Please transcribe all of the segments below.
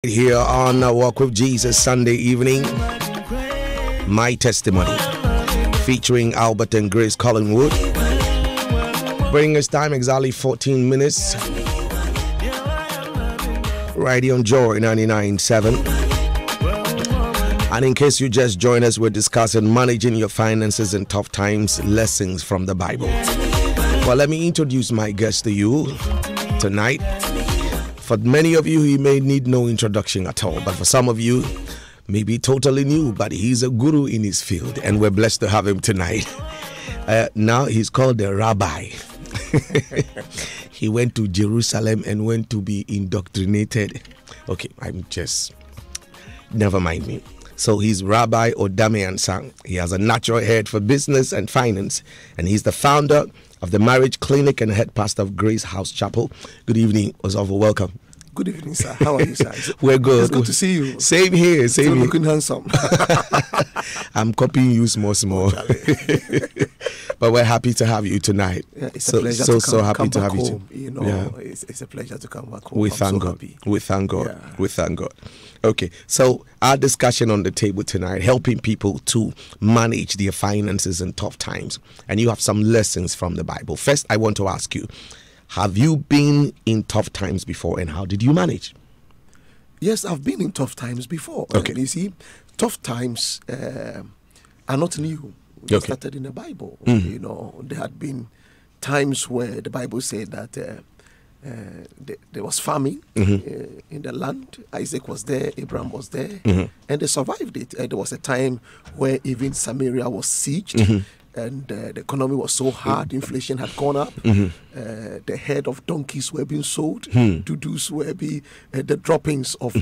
Here on Walk with Jesus Sunday evening, My Testimony, featuring Albert and Grace Collingwood. Bringing us time exactly 14 minutes. Right here on Joy 99.7. And in case you just joined us, we're discussing managing your finances in tough times, lessons from the Bible. Well, let me introduce my guest to you tonight. For many of you, he may need no introduction at all, but for some of you, maybe totally new, but he's a guru in his field, and we're blessed to have him tonight. Now he's called the Rabbi. He went to Jerusalem and went to be indoctrinated. Okay, never mind me. So he's Rabbi Odame Ansah. He has a natural head for business and finance, and he's the founder of the Marriage Clinic and head pastor of Grace House Chapel. Good evening, Osofo. Welcome. Good evening, sir. How are you, sir? We're good. It's good to see you. Same here. Still looking handsome. I'm copying you small. But we're happy to have you tonight. Yeah, it's a pleasure to come back home. You know, yeah. It's a pleasure to come back home. We thank God. We thank God. We thank God. Okay, so our discussion on the table tonight, helping people to manage their finances in tough times. And you have some lessons from the Bible. First, I want to ask you, have you been in tough times before, and how did you manage? Yes, I've been in tough times before. Okay. You see, tough times are not new. They started in the Bible. Mm-hmm. You know, there had been times where the Bible said that there was famine in the land. Isaac was there, Abraham was there, and they survived it. There was a time where even Samaria was sieged, and the economy was so hard, inflation had gone up. The head of donkeys were being sold. Dudus were being the droppings of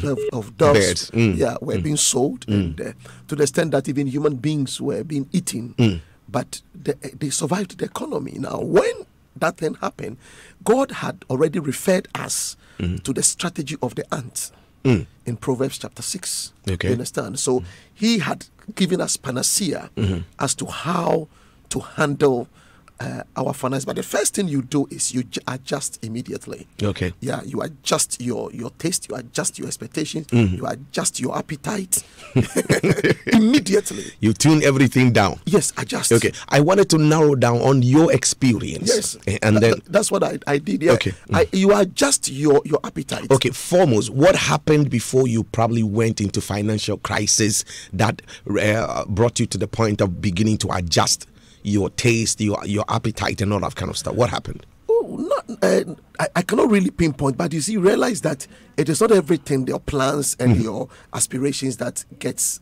doves were being sold, and to the extent that even human beings were being eaten. But they survived the economy. Now, when that thing happened, God had already referred us to the strategy of the ant in Proverbs chapter 6. Okay. You understand? So he had given us panacea as to how to handle our finance. But the first thing you do is you adjust immediately. Okay. Yeah, you adjust your taste, you adjust your expectations, you adjust your appetite immediately. You tune everything down. Yes, adjust. Okay. I wanted to narrow down on your experience. Yes. And then that's what I did. Yeah. Okay. You adjust your appetite. Okay, foremost, what happened before you probably went into financial crisis that brought you to the point of beginning to adjust your taste, your appetite, and all that kind of stuff? What happened? I cannot really pinpoint, but you see, realize that it is not everything, your plans and your aspirations that gets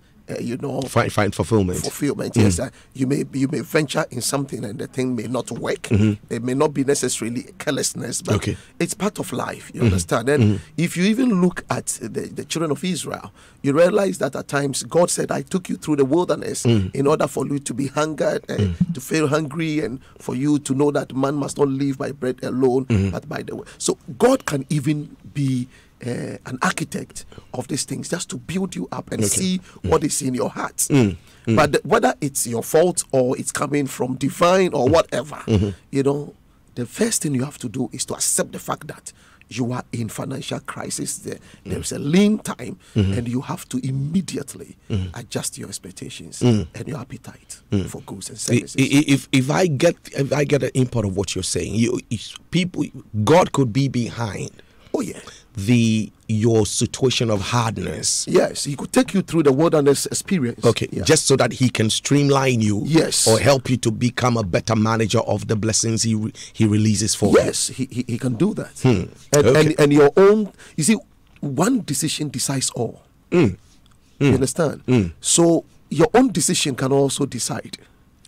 find fulfillment. Yes, you may venture in something and the thing may not work. It may not be necessarily carelessness, but it's part of life. You understand? And if you even look at the children of Israel, you realize that at times God said, "I took you through the wilderness in order for you to be hungered, to feel hungry, and for you to know that man must not live by bread alone, but by the way." So God can even be an architect of these things, just to build you up and see what is in your heart. But whether it's your fault or it's coming from divine or whatever, the first thing you have to do is to accept the fact that you are in financial crisis. There's a lean time, and you have to immediately adjust your expectations and your appetite for goods and services. If I get an input of what you're saying, God could be behind. Oh yeah. Your situation of hardness. Yes, he could take you through the wilderness experience. Okay, just so that he can streamline you. Yes. Or help you to become a better manager of the blessings he releases for you. Yes, he can do that. And your own, you see, one decision decides all. You understand? So your own decision can also decide.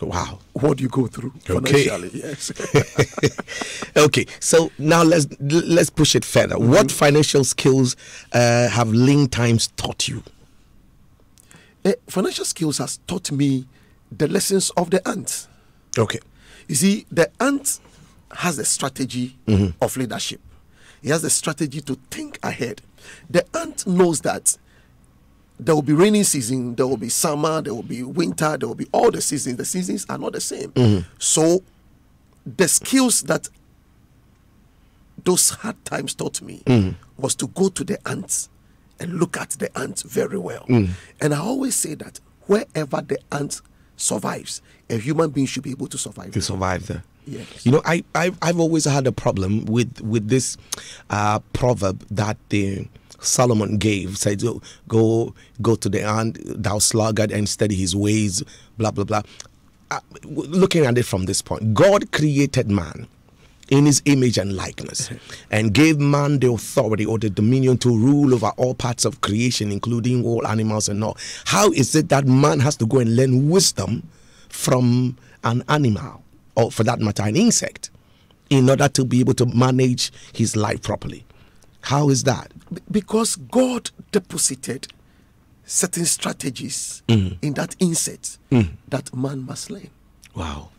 Wow. What you go through financially. Yes. Okay, so now let's push it further. What financial skills have lean times taught you? Financial skills has taught me the lessons of the ant. Okay. You see, the ant has the strategy of leadership. He has the strategy to think ahead. The ant knows that there will be rainy season, there will be summer, there will be winter, there will be all the seasons. The seasons are not the same. So the skills that those hard times taught me was to go to the ants and look at the ant very well. And I always say that wherever the ant survives, a human being should be able to survive. To survive there. Yes. You know, I've always had a problem with this proverb that Solomon gave. Said, go to the ant, thou sluggard, and study his ways, blah, blah, blah. Looking at it from this point, God created man in his image and likeness and gave man the authority or the dominion to rule over all parts of creation, including all animals and all. How is it that man has to go and learn wisdom from an animal, or for that matter, an insect, in order to be able to manage his life properly? How is that? Because God deposited certain strategies in that insect that man must learn. Wow.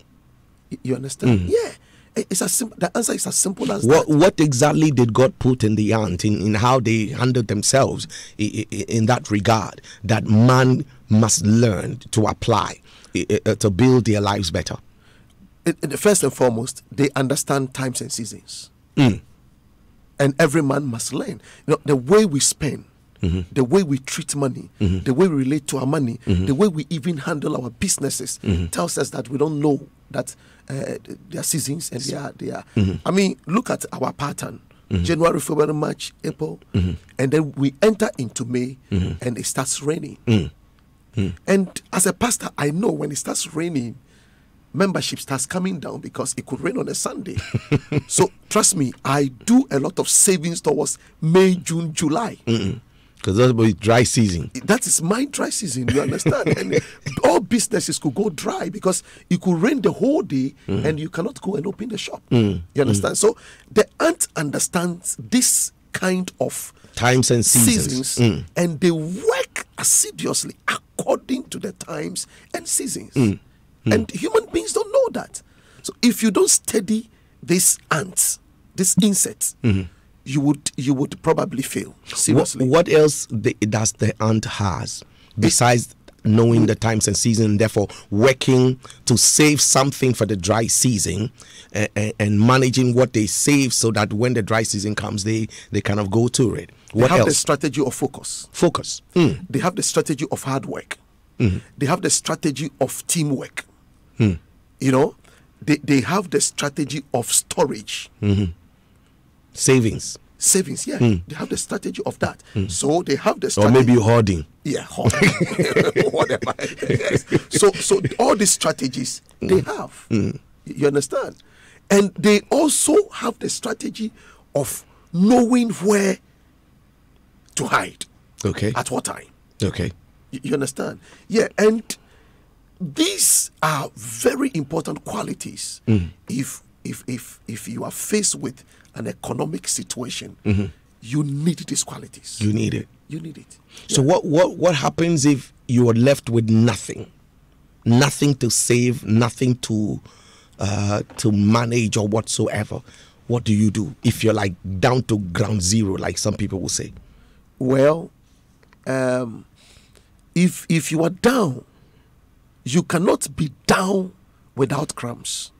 You understand? Yeah. It's as simple. The answer is as simple as that. What exactly did God put in the ant in how they handled themselves in that regard that man must learn to apply to build their lives better? First and foremost, they understand times and seasons. And every man must learn. You know, the way we spend, the way we treat money, the way we relate to our money, the way we even handle our businesses tells us that we don't know that there are seasons and they are. I mean, look at our pattern. January, February, March, April, and then we enter into May and it starts raining. And as a pastor, I know when it starts raining, membership starts coming down because it could rain on a Sunday. So trust me, I do a lot of savings towards May, June, July. Because that's my dry season. That is my dry season, you understand? And all businesses could go dry because it could rain the whole day and you cannot go and open the shop. You understand? So the ant understands this kind of times and seasons. And they work assiduously according to the times and seasons. And human beings don't know that. So if you don't study these ants, these insects, you would probably fail. Seriously. What else does the ant has besides knowing the times and seasons, and therefore working to save something for the dry season and managing what they save so that when the dry season comes, they kind of go to it? What they have else? The strategy of focus. Focus. They have the strategy of hard work. They have the strategy of teamwork. You know, they have the strategy of storage. Savings, yeah. They have the strategy of that. So they have the strategy. Or maybe hoarding. Yeah, hoarding. Whatever. Yes. So all these strategies they have. You understand? And they also have the strategy of knowing where to hide. Okay. At what time. Okay. You understand? Yeah, and these are very important qualities. If you are faced with an economic situation, you need these qualities. You need it. You need it. So what happens if you are left with nothing to save, nothing to manage or whatsoever? What do you do if you're like down to ground zero, like some people will say? Well, if you are down, you cannot be down without crumbs.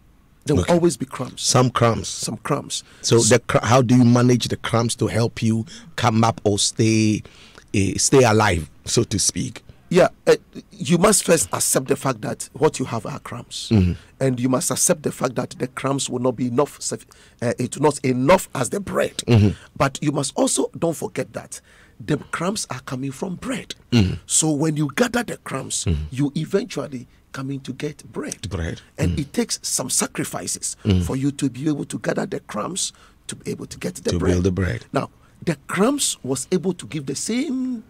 There will always be crumbs. Some crumbs. So how do you manage the crumbs to help you come up or stay alive, so to speak? Yeah, you must first accept the fact that what you have are crumbs, and you must accept the fact that the crumbs will not be enough. It's not enough as the bread, but you must also don't forget that the crumbs are coming from bread. So when you gather the crumbs, you eventually coming to get bread. And it takes some sacrifices for you to be able to gather the crumbs to be able to get the bread. Build the bread. Now, the crumbs was able to give the same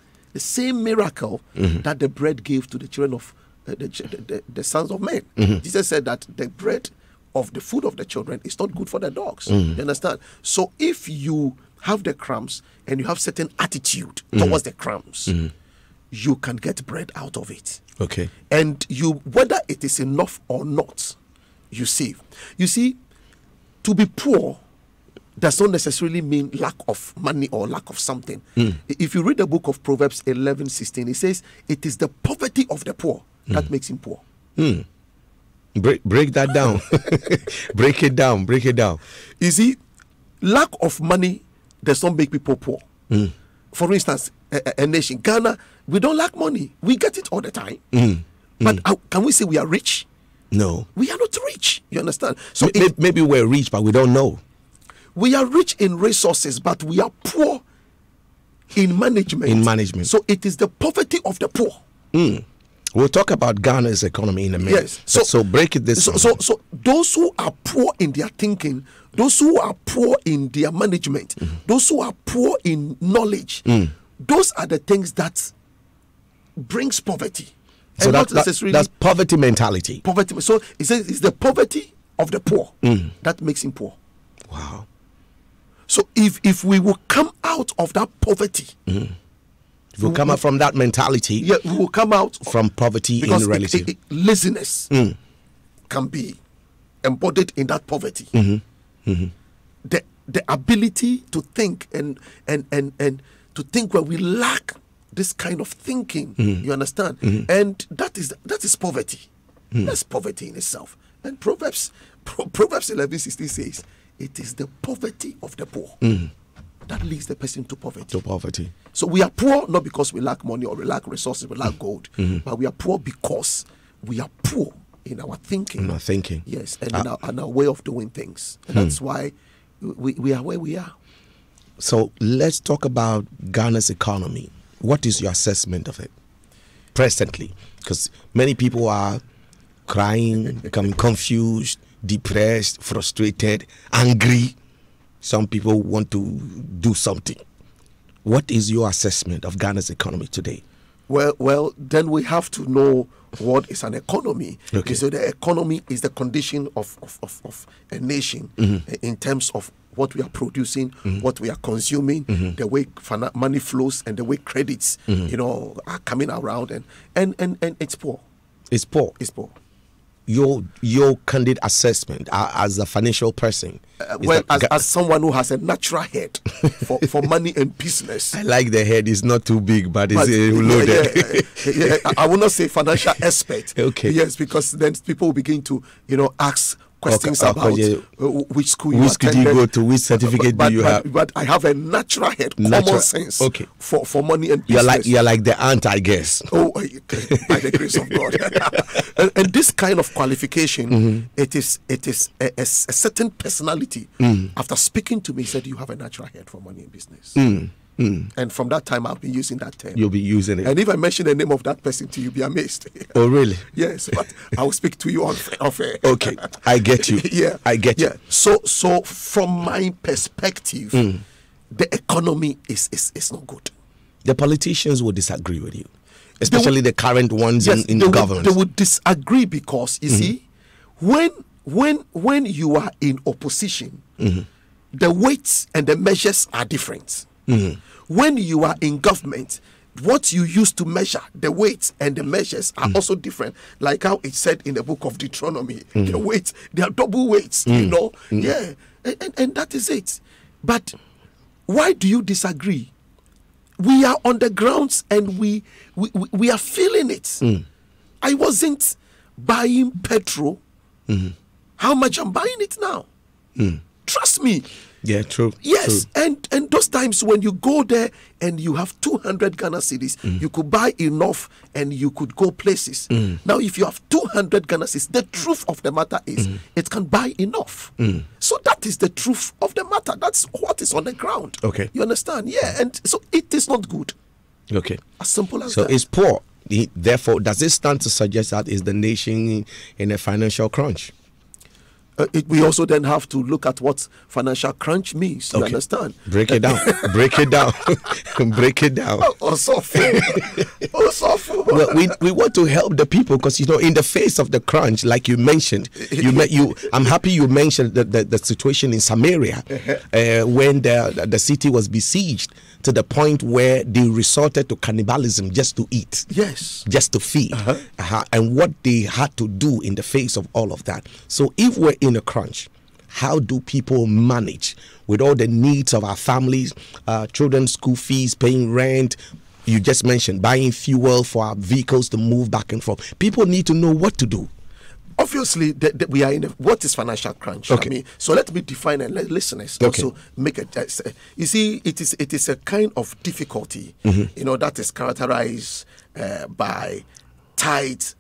miracle that the bread gave to the children of the sons of men. Jesus said that the bread of the food of the children is not good for the dogs. You understand? So if you have the crumbs and you have certain attitude towards the crumbs, you can get bread out of it. Okay. And whether it is enough or not, you save. You see, to be poor does not necessarily mean lack of money or lack of something. If you read the book of Proverbs 11:16, it says, it is the poverty of the poor that makes him poor. Break that down. Break it down. You see, lack of money does not make people poor. For instance, a nation. Ghana, we don't lack money. We get it all the time. But can we say we are rich? No. We are not rich. You understand? So maybe we're rich, but we don't know. We are rich in resources, but we are poor in management. So it is the poverty of the poor. We'll talk about Ghana's economy in a minute. Yes. So break it this. So those who are poor in their thinking, those who are poor in their management, those who are poor in knowledge, those are the things that brings poverty. So that's poverty mentality. Poverty. So it says it's the poverty of the poor that makes him poor. Wow. So if we will come out of that poverty, if we come out from that mentality, we will come out from poverty in reality. Laziness can be embodied in that poverty. The ability to think and to think where we lack this kind of thinking, you understand, and that is poverty. That's poverty in itself. And Proverbs 11:16 says, it is the poverty of the poor that leads the person to poverty. So we are poor not because we lack money or we lack resources, we lack gold, but we are poor because we are poor in our thinking. In our thinking. Yes, and in our way of doing things. And that's why we are where we are. So let's talk about Ghana's economy. What is your assessment of it presently? Because many people are crying, becoming confused, depressed, frustrated, angry. Some people want to do something. What is your assessment of Ghana's economy today? Well, then we have to know what is an economy. Okay. So the economy is the condition of a nation in terms of what we are producing, what we are consuming, the way money flows, and the way credits, are coming around, and it's poor. It's poor. It's poor. Your candid assessment as a financial person. As someone who has a natural head for money and business. I like the head. It's not too big, but it's loaded. Yeah. I will not say financial expert. Okay. Yes, because then people will begin to ask questions about which school you did you go to, which certificate do you have. But I have a natural head, common sense for money and business. You're like the ant, I guess. Oh, by the grace of God. and this kind of qualification, it is a certain personality. After speaking to me, said you have a natural head for money and business. And from that time, I'll be using that term. You'll be using it. And if I mention the name of that person to you, you'll be amazed. Oh, really? Yes, but I will speak to you off air. Okay, I get you. I get you. So from my perspective, the economy is not good. The politicians will disagree with you, especially the current ones in the government. They would disagree because, you see, when you are in opposition, the weights and the measures are different. When you are in government, what you use to measure the weights and the measures are also different. Like how it said in the book of Deuteronomy, the weights, they are double weights, Yeah, and that is it. But why do you disagree? We are on the grounds and we are feeling it. I wasn't buying petrol. How much I'm buying it now? Trust me. Yeah, true. Yes, true. And those times when you go there and you have 200 Ghana cedis, you could buy enough and you could go places. Now, if you have 200 Ghana cedis, the truth of the matter is it can buy enough. So that is the truth of the matter. That's what is on the ground. Okay. You understand? Yeah, and so it is not good. Okay. As simple as that. So it's poor. Therefore, does it stand to suggest that is the nation in a financial crunch? We also then have to look at what financial crunch means. You understand? Break it down. Break it down. Break it down. Well, we want to help the people because, in the face of the crunch, like you mentioned, I'm happy you mentioned the situation in Samaria when the city was besieged to the point where they resorted to cannibalism just to eat. Yes. Just to feed. And what they had to do in the face of all of that. So if we're in a crunch, how do people manage with all the needs of our families, children's school fees, paying rent? You just mentioned buying fuel for our vehicles to move back and forth. People need to know what to do. obviously, we are in what is financial crunch? Okay. I mean, so let me define and let listeners also make a. You see, it is a kind of difficulty, that is characterized by tight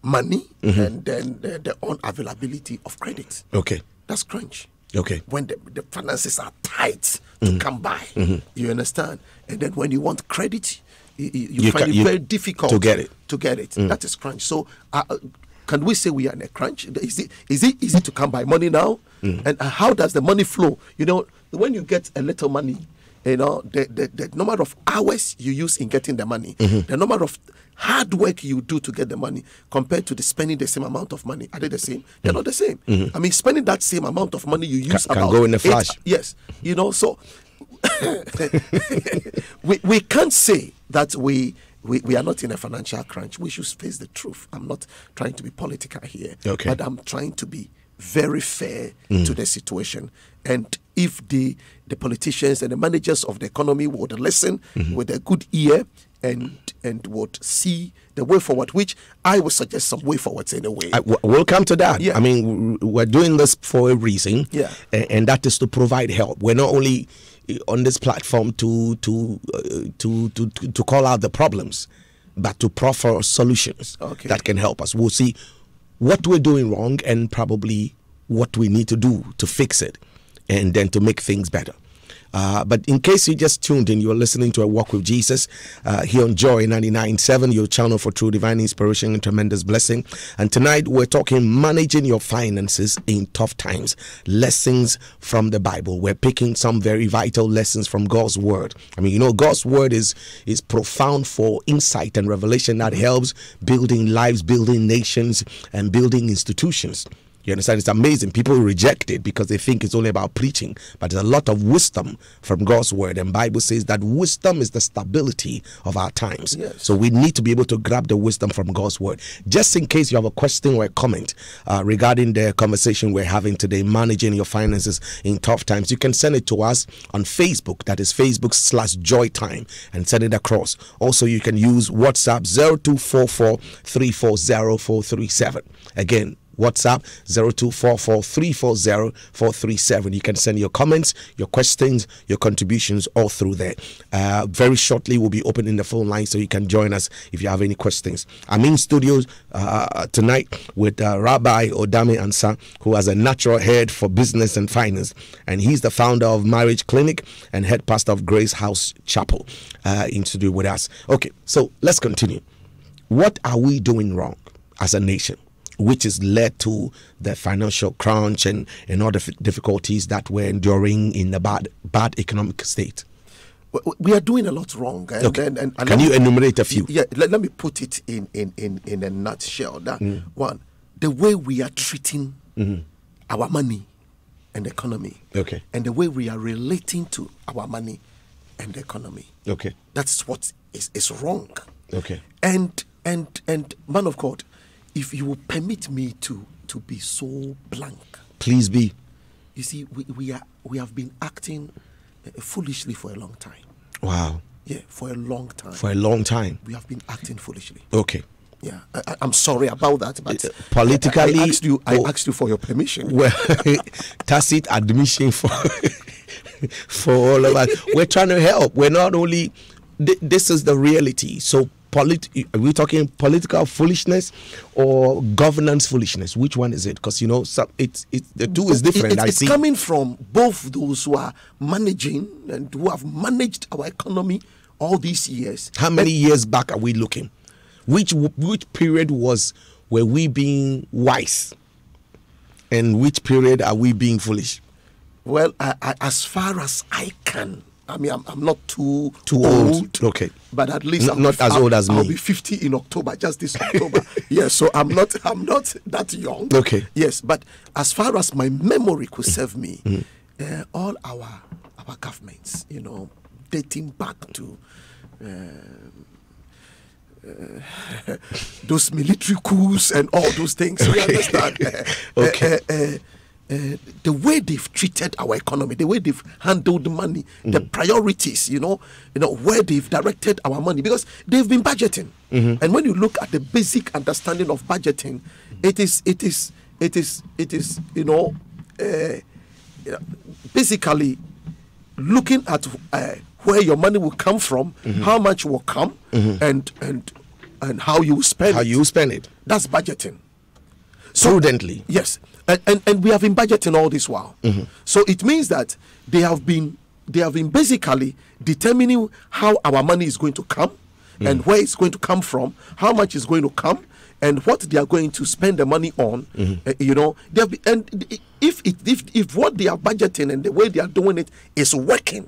money and then the unavailability of credit. Okay, that's crunch. Okay, when the finances are tight to come by, you understand, and then when you want credit, you find it very difficult to get it. That is crunch. So. Can we say we are in a crunch? Is it easy to come by money now? And how does the money flow? When you get a little money, the number of hours you use in getting the money, the number of hard work you do to get the money compared to the spending the same amount of money, are they the same? They're not the same. I mean, spending that same amount of money you use can go in a flash. Yes, so we can't say that we are not in a financial crunch. We should face the truth. I'm not trying to be political here, but I'm trying to be very fair to the situation. And if the politicians and the managers of the economy would listen with a good ear and would see the way forward, which I would suggest some way forwards anyway. We'll come to that. Yeah. I mean, we're doing this for a reason, and that is to provide help. We're not only on this platform to call out the problems, but to proffer solutions that can help us. We'll see what we're doing wrong and probably what we need to do to fix it, and then to make things better. But in case you just tuned in, you're listening to A Walk with Jesus here on Joy 99.7, your channel for true divine inspiration and tremendous blessing. And tonight we're talking managing your finances in tough times, lessons from the Bible. We're picking some very vital lessons from God's word. I mean, God's word is profound for insight and revelation that helps building lives, building nations, and building institutions. You understand? It's amazing. People reject it because they think it's only about preaching. But there's a lot of wisdom from God's word. And the Bible says that wisdom is the stability of our times. Yes. So we need to be able to grab the wisdom from God's word. Just in case you have a question or a comment regarding the conversation we're having today, managing your finances in tough times, you can send it to us on Facebook. That is Facebook.com/JoyTime, and send it across. Also, you can use WhatsApp 0244 340 437. Again, WhatsApp 0244340437. You can send your comments, your questions, your contributions all through there. Very shortly, we'll be opening the phone line so you can join us if you have any questions. I'm in studios tonight with Rabbi Odame Ansah, who has a natural head for business and finance, and he's the founder of Marriage Clinic and head pastor of Grace House Chapel in studio with us. Okay, so let's continue. What are we doing wrong as a nation, which has led to the financial crunch and all the difficulties that we're enduring in the bad economic state? We are doing a lot wrong. And can you enumerate a few? Yeah, let me put it in a nutshell. One, the way we are treating our money and economy, and the way we are relating to our money and the economy. That's what is wrong. And man of God, if you will permit me to be so blank, please be. You see, we have been acting foolishly for a long time. Wow. Yeah, for a long time. For a long time. We have been acting foolishly. Yeah, I'm sorry about that, but politically, I asked you for your permission. Well, tacit admission for all of us. We're trying to help. We're not only. This is the reality. So, are we talking political foolishness or governance foolishness? Which one is it? Because it's the two is different. It's coming from both those who are managing and who have managed our economy all these years. How many years back are we looking? Which period were we being wise, and which period are we being foolish? Well, as far as I can. I mean, I'm not too old. Okay. But at least not as old as me. I'll be 50 in October, just this October. Yes, so I'm not that young. Okay. Yes, but as far as my memory could serve me, all our governments, dating back to those military coups and all those things, you understand? the way they've treated our economy, the way they've handled the money, the priorities, where they've directed our money, because they've been budgeting. And when you look at the basic understanding of budgeting, it is basically looking at where your money will come from, how much will come, and how you spend it. That's budgeting. So, prudently. Yes. And we have been budgeting all this while. So it means that they have been basically determining how our money is going to come and where it's going to come from, how much is going to come, and what they are going to spend the money on. They have been, and if what they are budgeting and the way they are doing it is working,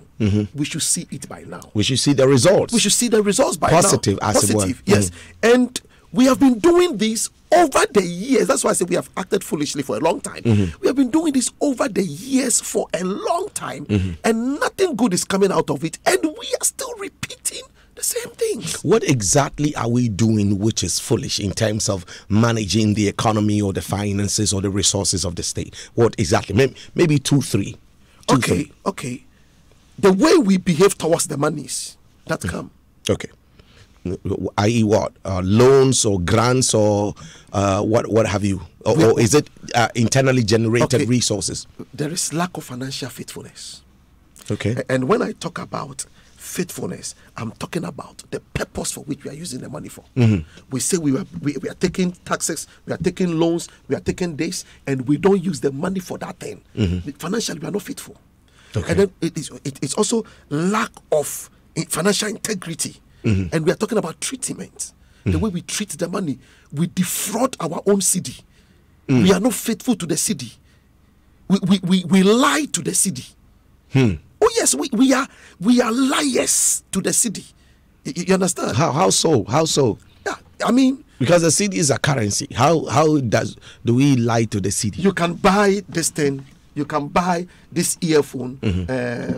we should see it by now. We should see the results. We should see the results by Positive, now. As it were. Yes. And we have been doing this over the years. That's why I say we have acted foolishly for a long time. We have been doing this over the years for a long time, and nothing good is coming out of it, and we are still repeating the same things. What exactly are we doing which is foolish in terms of managing the economy or the finances or the resources of the state? What exactly? Maybe two, three. Okay. The way we behave towards the monies that come. Okay. I.e. what? Loans or grants or what have you? Or is it internally generated resources? There is lack of financial faithfulness. Okay. And when I talk about faithfulness, I'm talking about the purpose for which we are using the money for. We say we are taking taxes, we are taking loans, we are taking this, and we don't use the money for that thing. Financially, we are not faithful. Okay. And then it's also lack of financial integrity. And we are talking about treatment. The way we treat the money, we defraud our own city. We are not faithful to the city. We lie to the city. Oh yes, we are liars to the city. You understand? How so? Yeah, I mean, because the city is a currency. How do we lie to the city? You can buy this thing. You can buy this earphone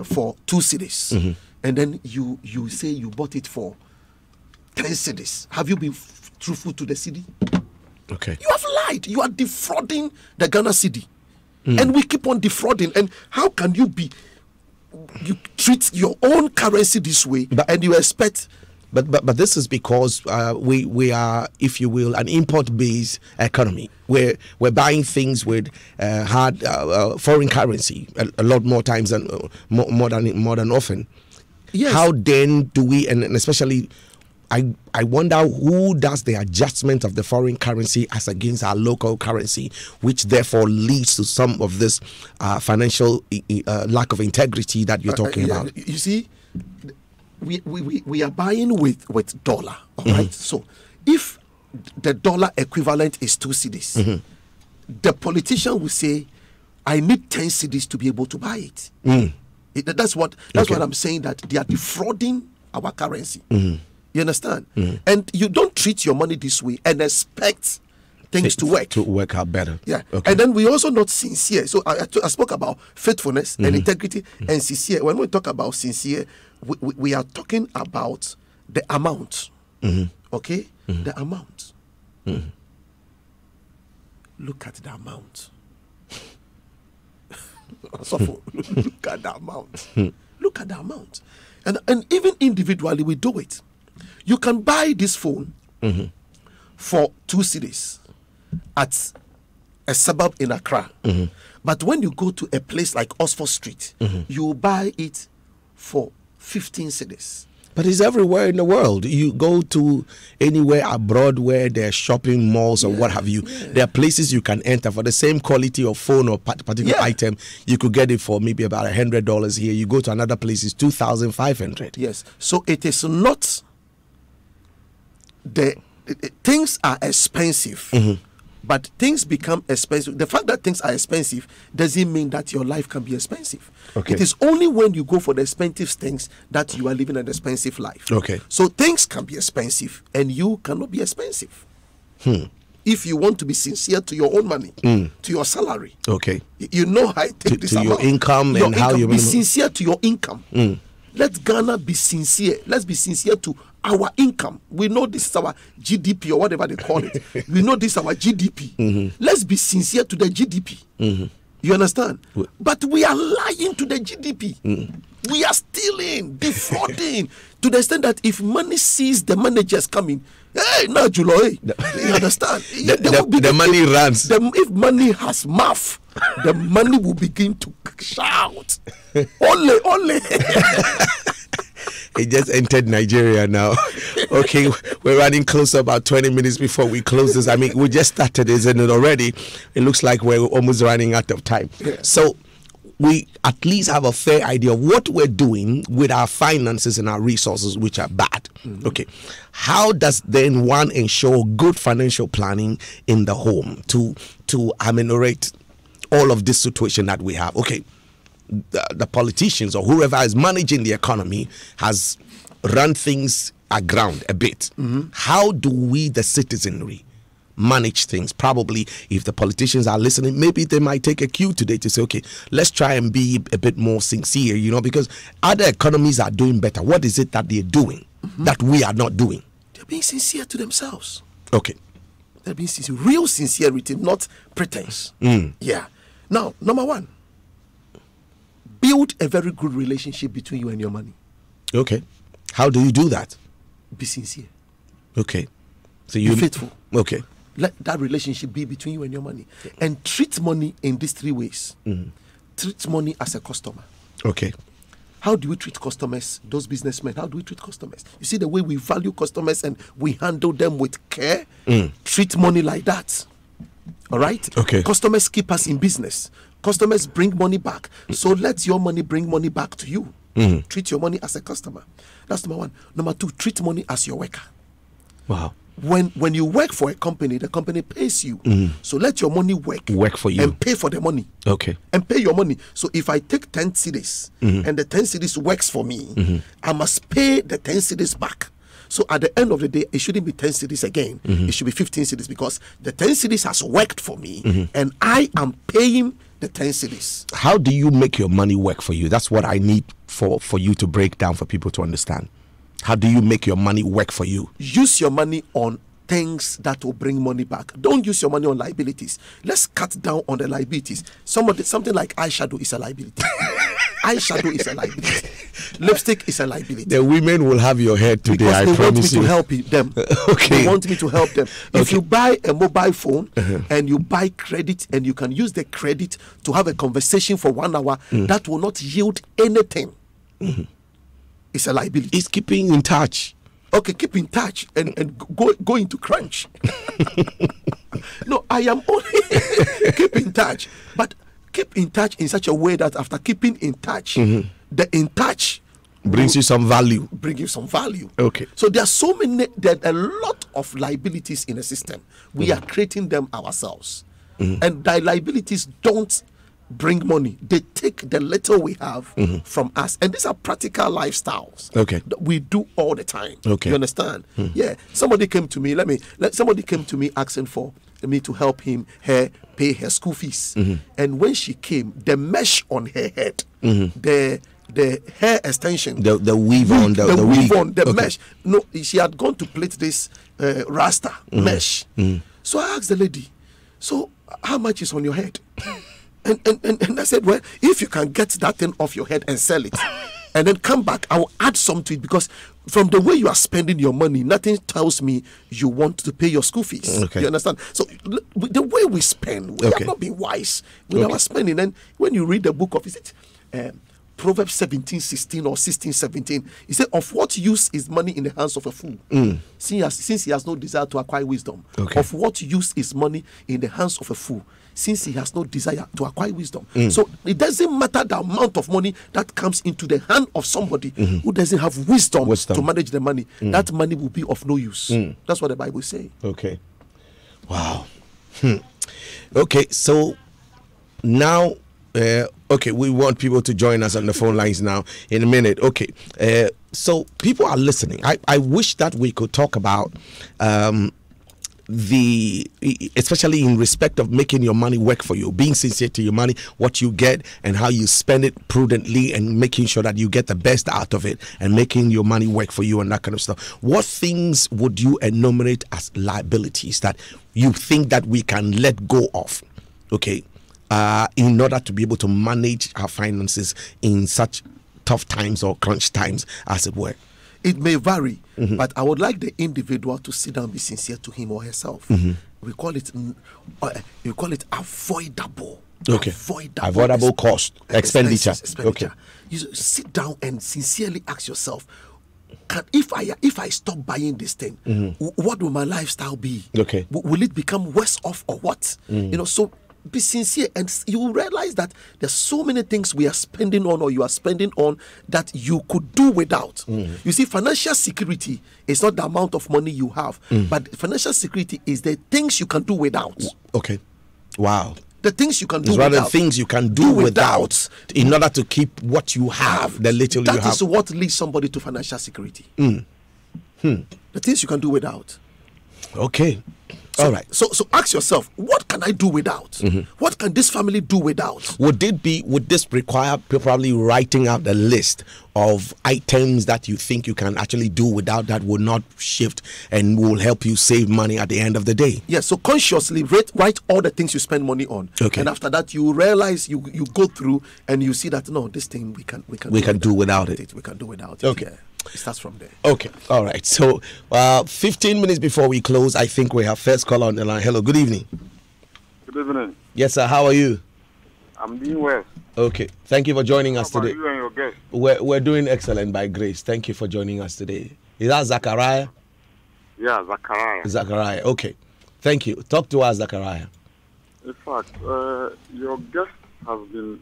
for 2 cedis, and then you say you bought it for 10 cedis. Have you been truthful to the city? Okay. You have lied. You are defrauding the Ghana city, and we keep on defrauding. And how can you treat your own currency this way, and you expect? But this is because we are, if you will, an import-based economy. We're buying things with hard foreign currency a lot more times than more than often. Yes. How then do we, and especially, I wonder who does the adjustment of the foreign currency as against our local currency, which therefore leads to some of this financial lack of integrity that you're talking about. You see, we are buying with dollar, all right? So if the dollar equivalent is 2 cedis, the politician will say, I need 10 cedis to be able to buy it. That's what I'm saying, that they are defrauding our currency. You understand? And you don't treat your money this way and expect things to work out better. Yeah. Okay. And then we also not sincere. So I spoke about faithfulness and integrity and sincere. When we talk about sincere, we are talking about the amount. Okay? The amount. Look at the amount. Look at the amount. Look at the amount. And even individually, we do it. You can buy this phone for 2 cedis at a suburb in Accra. But when you go to a place like Oxford Street, you buy it for 15 cedis. But it's everywhere in the world. You go to anywhere abroad where there are shopping malls or what have you. There are places you can enter for the same quality of phone or particular item. You could get it for maybe about $100 here. You go to another place, it's $2,500. Yes. So it is not things are expensive. But things become expensive. The fact that things are expensive doesn't mean that your life can be expensive. Okay. It is only when you go for the expensive things that you are living an expensive life. Okay. So things can be expensive and you cannot be expensive. If you want to be sincere to your own money, to your salary. Okay. You know how I take this amount. Your income and how you be sincere to your income. Let Ghana be sincere. Let's be sincere to our income. We know this is our GDP or whatever they call it. We know this is our GDP. Let's be sincere to the GDP. You understand? But we are lying to the GDP. We are stealing, defrauding, to the extent that if money sees the managers coming, hey, now July, you understand? The money runs. If money has mouth, the money will begin to shout. Ole. It just entered Nigeria now. Okay, we're running close to about 20 minutes before we close this. I mean, we just started, isn't it, already? It looks like we're almost running out of time. Yeah. So we at least have a fair idea of what we're doing with our finances and our resources, which are bad. Okay. How does then one ensure good financial planning in the home to ameliorate all of this situation that we have? Okay. The politicians or whoever is managing the economy has run things aground a bit. How do we, the citizenry, manage things? Probably if the politicians are listening, maybe they might take a cue today to say, okay, let's try and be a bit more sincere, because other economies are doing better. What is it that they're doing that we are not doing? They're being sincere to themselves. Okay. They're being sincere. Real sincerity, not pretense. Yeah. Now, number one, build a very good relationship between you and your money. Okay. How do you do that? Be sincere. Okay. So be faithful. Okay. Let that relationship be between you and your money. And treat money in these three ways. Treat money as a customer. Okay. How do we treat customers, those businessmen? How do we treat customers? You see the way we value customers and we handle them with care? Treat money like that. All right? Okay. Customers keep us in business. Customers bring money back. So let your money bring money back to you. Treat your money as a customer. That's number one. Number two, treat money as your worker. Wow. When you work for a company, the company pays you. So let your money work for you and pay for the money. Okay. And pay your money. So if I take 10 cedis and the 10 cedis works for me, I must pay the 10 cedis back. So at the end of the day, it shouldn't be 10 cedis again. It should be 15 cedis because the 10 cedis has worked for me and I am paying the 10 cedis. How do you make your money work for you? That's what I need for you to break down for people to understand. How do you make your money work for you? Use your money on things that will bring money back. Don't use your money on liabilities. Let's cut down on the liabilities. Something like eyeshadow is a liability. Eyeshadow is a liability. Lipstick is a liability. The women will have your head today. Because I promise you. They want me to help them. Okay. They want me to help them. If you buy a mobile phone and you buy credit and you can use the credit to have a conversation for 1 hour, that will not yield anything. It's a liability. It's keeping in touch. Okay, keep in touch and go into crunch. No, I am only keep in touch, but keep in touch in such a way that after keeping in touch, the in touch brings you some value. Bring you some value. Okay. So there are a lot of liabilities in the system. We are creating them ourselves, and the liabilities don't bring money. They take the little we have from us, and these are practical lifestyles. Okay. That we do all the time. Okay. You understand? Yeah. Somebody came to me. Somebody came to me asking for me to help her pay her school fees. And when she came, the mesh on her head, the hair extension, the weave on the weave on the mesh. No, she had gone to plait this rasta mesh. So I asked the lady, so how much is on your head? And I said, well, if you can get that thing off your head and sell it, and then come back, I will add some to it, because from the way you are spending your money, nothing tells me you want to pay your school fees. Okay. You understand? So the way we spend, we have not been wise with our spending. And when you read the book of, is it Proverbs 17:16 or 16:17, he said, of what use is money in the hands of a fool? Since he has no desire to acquire wisdom. Okay. Of what use is money in the hands of a fool? Since he has no desire to acquire wisdom. So it doesn't matter the amount of money that comes into the hand of somebody who doesn't have wisdom to manage the money. That money will be of no use. That's what the Bible is saying. Okay. Wow. Okay, so now, we want people to join us on the phone lines now in a minute. Okay, so people are listening. I wish that we could talk about especially in respect of making your money work for you, being sincere to your money, what you get and how you spend it prudently, and making sure that you get the best out of it and making your money work for you and that kind of stuff. What things would you enumerate as liabilities that you think that we can let go of? Okay, in order to be able to manage our finances in such tough times or crunch times, as it were? It may vary, but I would like the individual to sit down and be sincere to him or herself. We call it avoidable. Okay. Avoidable cost, expenditure. Okay. You sit down and sincerely ask yourself, if I stop buying this thing, what will my lifestyle be? Okay. Will it become worse off or what? So be sincere, and you will realize that there's so many things we are spending on, or you are spending on, that you could do without. You see, financial security is not the amount of money you have, but financial security is the things you can do without. Okay. Wow. The things you can do rather without. Things you can do without in order to keep what you have, the little you have. That is what leads somebody to financial security. The things you can do without. Okay. All right. So ask yourself, what can I do without? What can this family do without? Would this require probably writing out the list of items that you think you can actually do without, that will not shift and will help you save money at the end of the day? Yes. So consciously write all the things you spend money on. Okay. And after that, you realize, you go through and you see that no, this thing we can do without it. We can do without it. Okay. Yeah. It starts from there. Okay. All right. So 15 minutes before we close, I think we have first caller on the line. Hello. Good evening. Good evening. Yes, sir. How are you? I'm doing well. Okay. Thank you for joining us today. How about you and your guest? We're doing excellent by grace. Thank you for joining us today. Is that Zachariah? Yeah, Zachariah. Zachariah. Okay. Thank you. Talk to us, Zachariah. In fact, your guest has been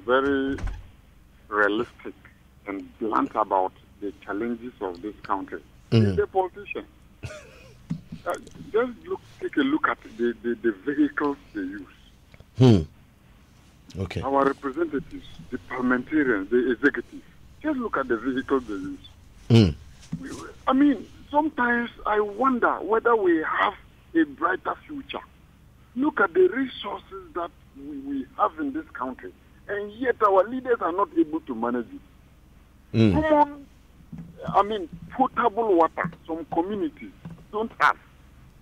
very realistic and blunt about the challenges of this country. He's a politician. Just take a look at the vehicles they use. Okay. Our representatives, the parliamentarians, the executives, just look at the vehicles they use. I mean, sometimes I wonder whether we have a brighter future. Look at the resources that we have in this country, and yet our leaders are not able to manage it. Common, potable water, some communities don't have.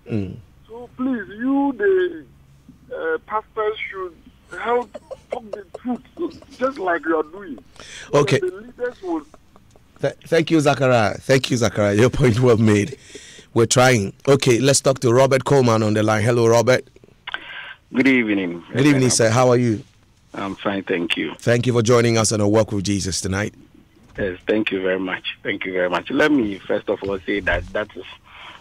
So please, you, the pastors, should help talk the truth, just like you are doing. Okay. So the leaders will. Thank you, Zachariah. Thank you, Zachariah. Your point well made. We're trying. Okay, let's talk to Robert Coleman on the line. Hello, Robert. Good evening. Good evening, sir. How are you? I'm fine, thank you. Thank you for joining us on A Walk with Jesus tonight. Yes, thank you very much. Thank you very much. Let me first of all say that is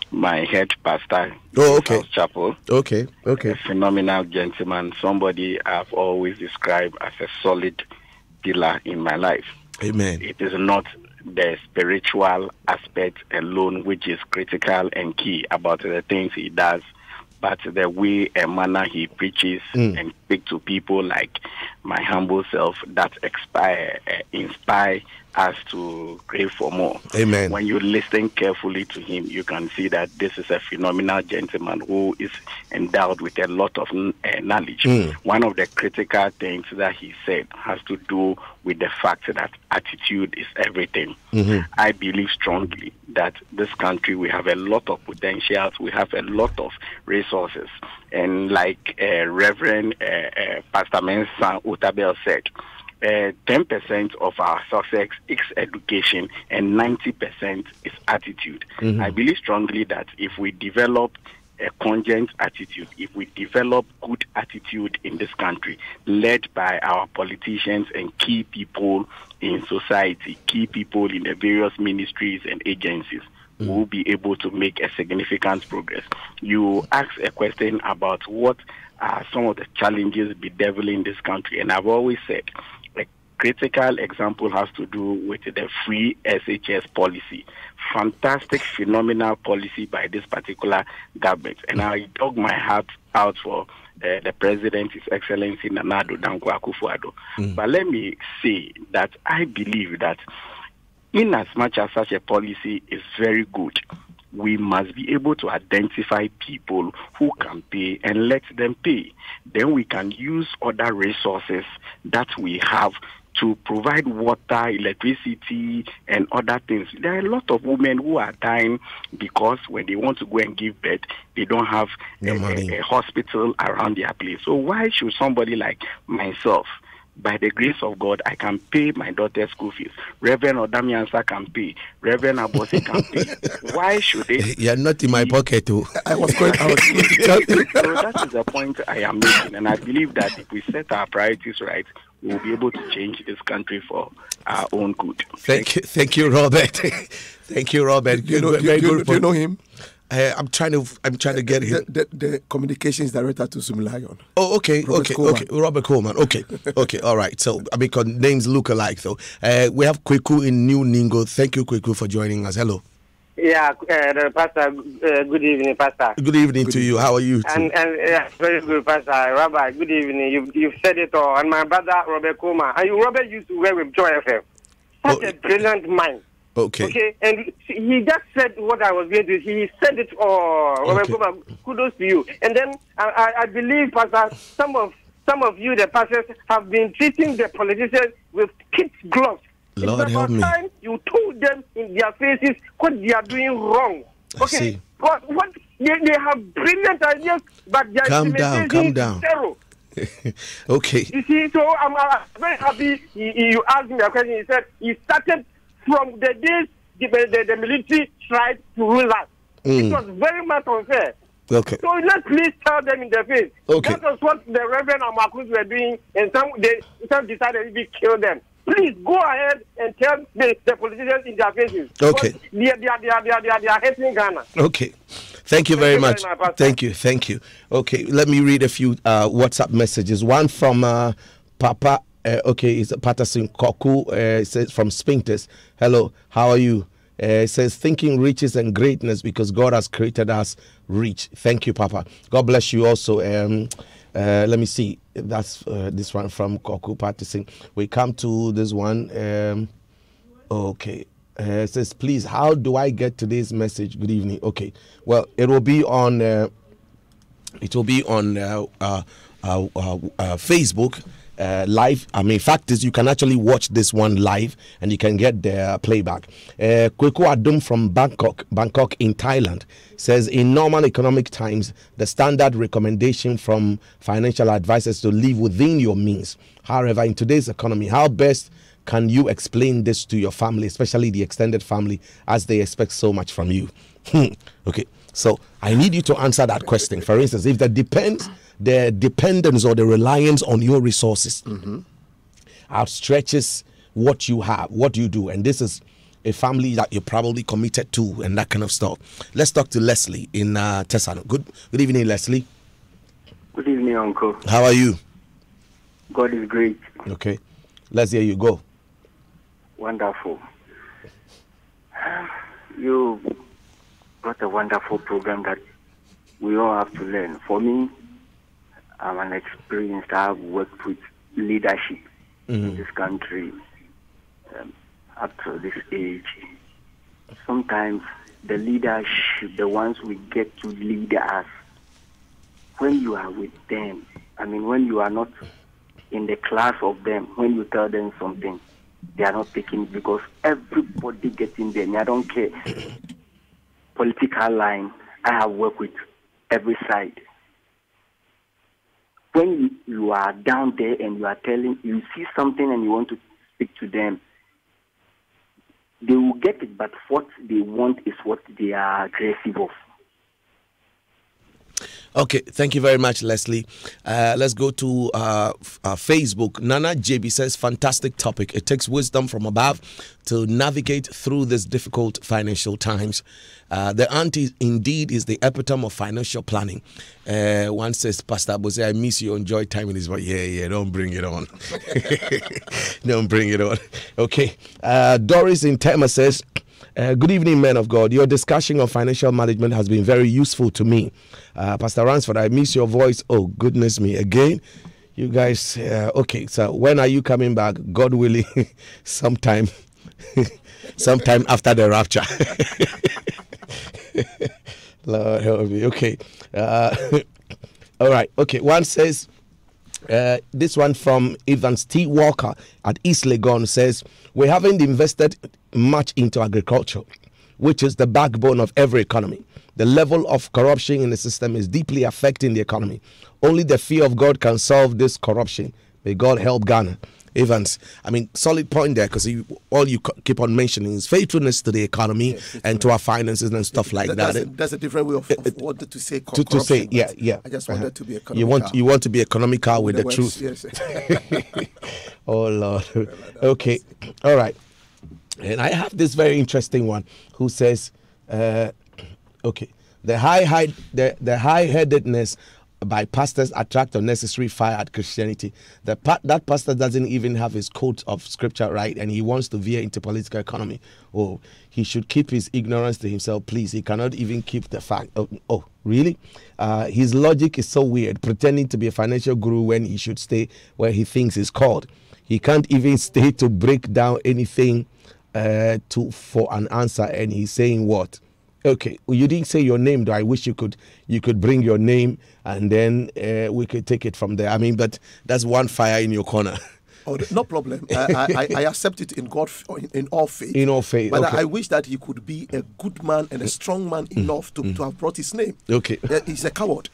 my head pastor. Oh, okay. House Chapel. Okay. A phenomenal gentleman, somebody I've always described as a solid pillar in my life. Amen. It is not the spiritual aspect alone which is critical and key about the things he does, but the way and manner he preaches and speak to people like my humble self that inspire us to crave for more. Amen. When you listen carefully to him, you can see that this is a phenomenal gentleman who is endowed with a lot of knowledge. One of the critical things that he said has to do with the fact that attitude is everything. I believe strongly that this country, we have a lot of potentials, we have a lot of resources. And like Reverend Pastor Mensah Otabel said, 10% of our success is education and 90% is attitude. I believe strongly that if we develop a congent attitude, if we develop good attitude in this country, led by our politicians and key people in society, key people in the various ministries and agencies, we will be able to make a significant progress. You asked a question about what are some of the challenges bedeviling this country, and I've always said a critical example has to do with the free SHS policy. Fantastic, phenomenal policy by this particular government. And I dug my heart out for the President, His Excellency Nana Addo Dankwa Akufo-Addo. But let me say that I believe that in as much as such a policy is very good, we must be able to identify people who can pay and let them pay. Then we can use other resources that we have to provide water, electricity, and other things. There are a lot of women who are dying because when they want to go and give birth, they don't have a hospital around their place. So why should somebody like myself, by the grace of God, I can pay my daughter's school fees? Reverend Odamiansa can pay. Reverend Abosi can pay. Why should they? You're not in my pocket, too. I was going to tell you. So that is the point I am making. And I believe that if we set our priorities right, we'll be able to change this country for our own good. Thank you, Robert. Thank you, Robert. Do you know him? I'm trying to get him. The communications director to Sumlion. Oh, okay, Robert Coleman. Okay, all right. So, because names look alike, though. We have Kweku in New Ningo. Thank you, Kweku, for joining us. Hello. Yeah, Pastor. Good evening, Pastor. Good evening to you. How are you? And very good, Pastor. Rabbi, good evening. You've said it all. And my brother Robert Coleman. And Robert used to work with Joy FM. Such a brilliant mind. Okay, and he just said what I was going to. He said it all. Robert Coleman, kudos to you. And then I believe, Pastor, some of you, the pastors, have been treating the politicians with kids' gloves. Lord help me. Time you told them in their faces what they are doing wrong. Okay, what they have brilliant ideas, but they are calm down. Zero. Okay. You see, so I'm very happy you asked me a question. He said he started from the days the military tried to rule us. It was very much unfair. Okay. So let's please tell them in the face. Okay. That was what the Reverend Amakus were doing, and some decided to kill them. Please go ahead and tell the politicians in their faces. Okay. They are hating Ghana. Okay. Thank you very much. Thank you. Okay, let me read a few WhatsApp messages. One from Papa. It's Patterson Koku. It says from Spinkters. Hello, how are you? It says thinking riches and greatness because God has created us rich. Thank you, Papa. God bless you also. Let me see. That's this one from Koku Patterson. We come to this one. Okay. It says, please, how do I get today's message? Good evening. Okay. Well, it will be on Facebook. Live. I mean, fact is, you can actually watch this one live and you can get the playback. Kweku Adum from Bangkok in Thailand says, in normal economic times, the standard recommendation from financial advisors to live within your means. However, in today's economy, how best can you explain this to your family, especially the extended family, as they expect so much from you? Okay, so I need you to answer that question. For instance, if the dependence or the reliance on your resources outstretches what you have, what you do, and this is a family that you're probably committed to and that kind of stuff. Let's talk to Leslie in Tesano. Good evening, Leslie. Good evening, Uncle. How are you? God is great. Okay, let's hear you go. Wonderful. You got a wonderful program that we all have to learn. For me, I'm an experienced. I've worked with leadership in this country up to this age. Sometimes the leadership, the ones we get to lead us, when you are with them, I mean, when you are not in the class of them, when you tell them something, they are not taking it because everybody gets in there. And I don't care. Political line, I have worked with every side. When you are down there and you see something and you want to speak to them, they will get it, but what they want is what they are aggressive of. Okay, thank you very much, Leslie. Let's go to Facebook. Nana JB says, fantastic topic. It takes wisdom from above to navigate through these difficult financial times. The auntie indeed is the epitome of financial planning. One says, Pastor Bose, I miss you. Enjoy time with his wife. Yeah, don't bring it on. Don't bring it on. Okay. Doris in Tema says, good evening, men of God. Your discussion of financial management has been very useful to me. Pastor Ransford, I miss your voice. Oh, goodness me. Again, you guys. Okay, so when are you coming back? God willing, sometime after the rapture. Lord help me. Okay. All right. Okay. One says, This one from Evans T. Walker at East Legon says, we haven't invested much into agriculture, which is the backbone of every economy. The level of corruption in the system is deeply affecting the economy. Only the fear of God can solve this corruption. May God help Ghana. Evans, I mean, solid point there, because all you keep on mentioning is faithfulness to the economy and to our finances and stuff like that. That's a different way of wanted to say corruption. To say, yeah. I just wanted to be economical. You want to be economical with the truth. Yes. Oh, Lord. Okay. All right. And I have this very interesting one who says, okay, the high-headedness by pastors attract unnecessary fire at Christianity. That pastor doesn't even have his quote of scripture right, and he wants to veer into political economy. Oh, he should keep his ignorance to himself, please. He cannot even keep the fact. Oh, really? His logic is so weird, pretending to be a financial guru when he should stay where he thinks he's called. He can't even stay to break down anything for an answer, and he's saying what? Okay, well, you didn't say your name, though. I wish you could bring your name, and then we could take it from there. I mean, but that's one fire in your corner. Oh, no problem. I accept it in God, in all faith. In all faith. But okay. I wish that he could be a good man and a strong man enough to have brought his name. Okay. He's a coward.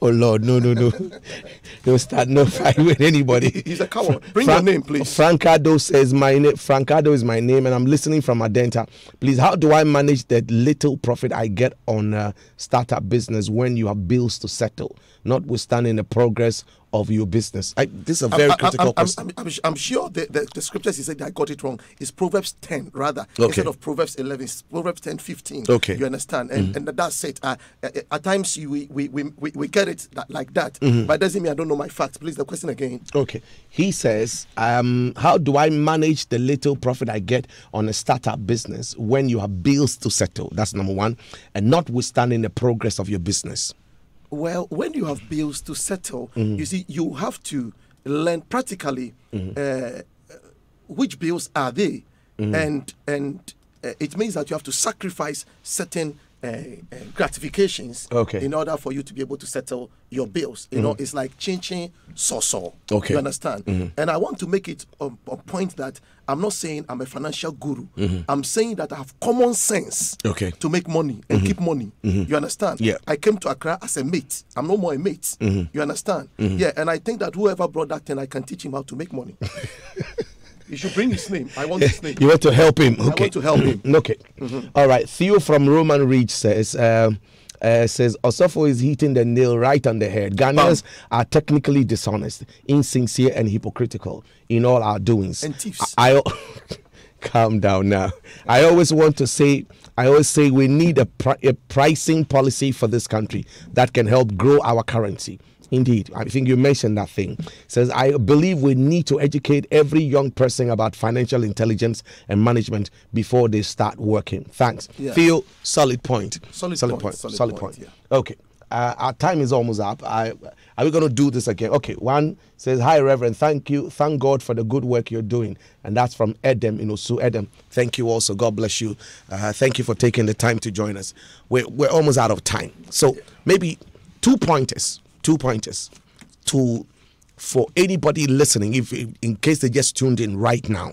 Oh Lord, no. Don't start no fight with anybody. He's a coward. Bring your name, please. Francado says Francado is my name, and I'm listening from Adenta. Please, how do I manage that little profit I get on startup business when you have bills to settle, notwithstanding the progress of your business? This is a very critical question. I'm sure the scriptures, he said I got it wrong. It's Proverbs 10 rather, okay, instead of Proverbs 11. It's Proverbs 10:15. Okay, you understand? And that's it. At times we get it like that, but it doesn't mean I don't know my facts. Please, the question again. Okay, he says, how do I manage the little profit I get on a startup business when you have bills to settle? That's number one, and notwithstanding the progress of your business. Well, when you have bills to settle, you see, you have to learn practically which bills are they, and it means that you have to sacrifice certain gratifications in order for you to be able to settle your bills. You know, it's like chin so. Okay. You understand? And I want to make it a point that I'm not saying I'm a financial guru. I'm saying that I have common sense to make money and keep money. You understand? Yeah. I came to Accra as a mate. I'm no more a mate. You understand? Yeah, and I think that whoever brought that thing, I can teach him how to make money. You should bring his name. I want his name. You want to help him? I want to help him. Okay. All right. Theo from Roman Ridge says, Osofo is hitting the nail right on the head. Ghanaians are technically dishonest, insincere, and hypocritical in all our doings. And thieves. Calm down now. I always say we need a pricing policy for this country that can help grow our currency. Indeed, I think you mentioned that thing. It says, I believe we need to educate every young person about financial intelligence and management before they start working. Thanks. Yeah. Theo, solid point. Solid point. Yeah. Okay. Our time is almost up. Are we going to do this again? Okay. One says, hi, Reverend. Thank you. Thank God for the good work you're doing. And that's from Edem in Osu. Edem, thank you also. God bless you. Thank you for taking the time to join us. We're almost out of time. So maybe two pointers for anybody listening, if in case they just tuned in right now,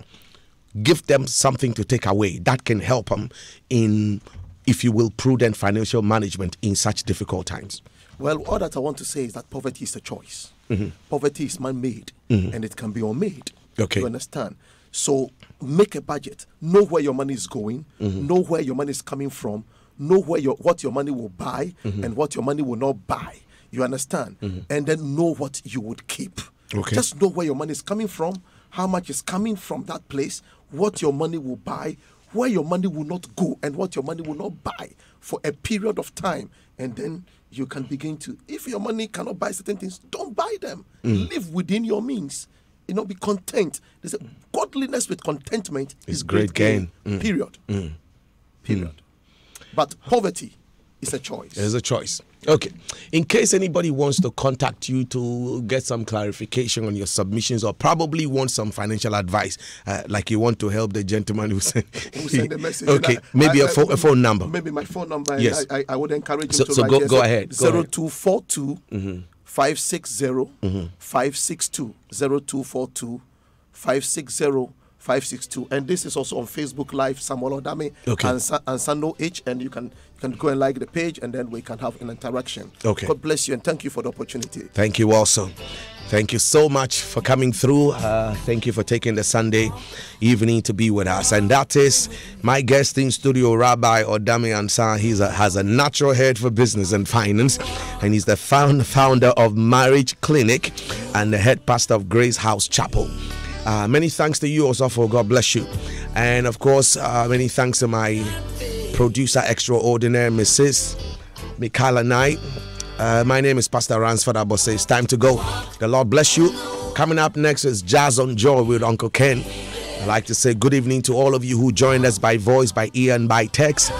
give them something to take away that can help them in, if you will, prudent financial management in such difficult times. Well, all that I want to say is that poverty is a choice. Poverty is man-made, and it can be unmade. Okay. You understand? So make a budget. Know where your money is going. Know where your money is coming from. Know what your money will buy and what your money will not buy. You understand? And then know what you would keep. Okay. Just know where your money is coming from, how much is coming from that place, what your money will buy, where your money will not go, and what your money will not buy for a period of time. And then you can begin to, if your money cannot buy certain things, don't buy them. Live within your means. You know, be content. There's a godliness with contentment is great gain. Period. Period. But poverty is a choice. It's a choice. Okay. In case anybody wants to contact you to get some clarification on your submissions or probably want some financial advice, like you want to help the gentleman who sent the message. Okay. Maybe a phone number. Maybe my phone number. Yes. I would encourage him to write. So go ahead. 0242 560-562-0242, 560-562. And this is also on Facebook Live, Samuel Odame and Sando H. And you can go and like the page, and then we can have an interaction. Okay. God bless you, and thank you for the opportunity. Thank you also. Thank you so much for coming through. Thank you for taking the Sunday evening to be with us. And that is my guest in studio, Rabbi Odame Ansah. He has a natural head for business and finance, and he's the founder of Marriage Clinic and the head pastor of Grace House Chapel. Many thanks to you also for God bless you. And of course, many thanks to my producer extraordinaire, Mrs. Michaela Knight. My name is Pastor Ransford Abose. It's time to go. The Lord bless you. Coming up next is Jazz on Joy with Uncle Ken. I'd like to say good evening to all of you who joined us by voice, by ear, and by text.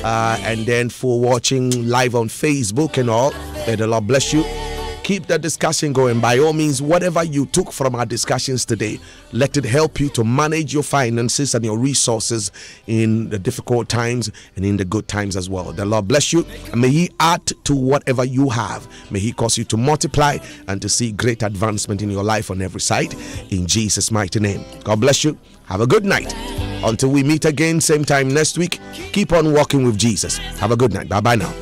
And then for watching live on Facebook and all. May the Lord bless you. Keep the discussion going. By all means, whatever you took from our discussions today, let it help you to manage your finances and your resources in the difficult times and in the good times as well. The Lord bless you, and may He add to whatever you have. May He cause you to multiply and to see great advancement in your life on every side. In Jesus' mighty name. God bless you. Have a good night. Until we meet again, same time next week, keep on walking with Jesus. Have a good night. Bye-bye now.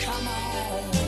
Come on.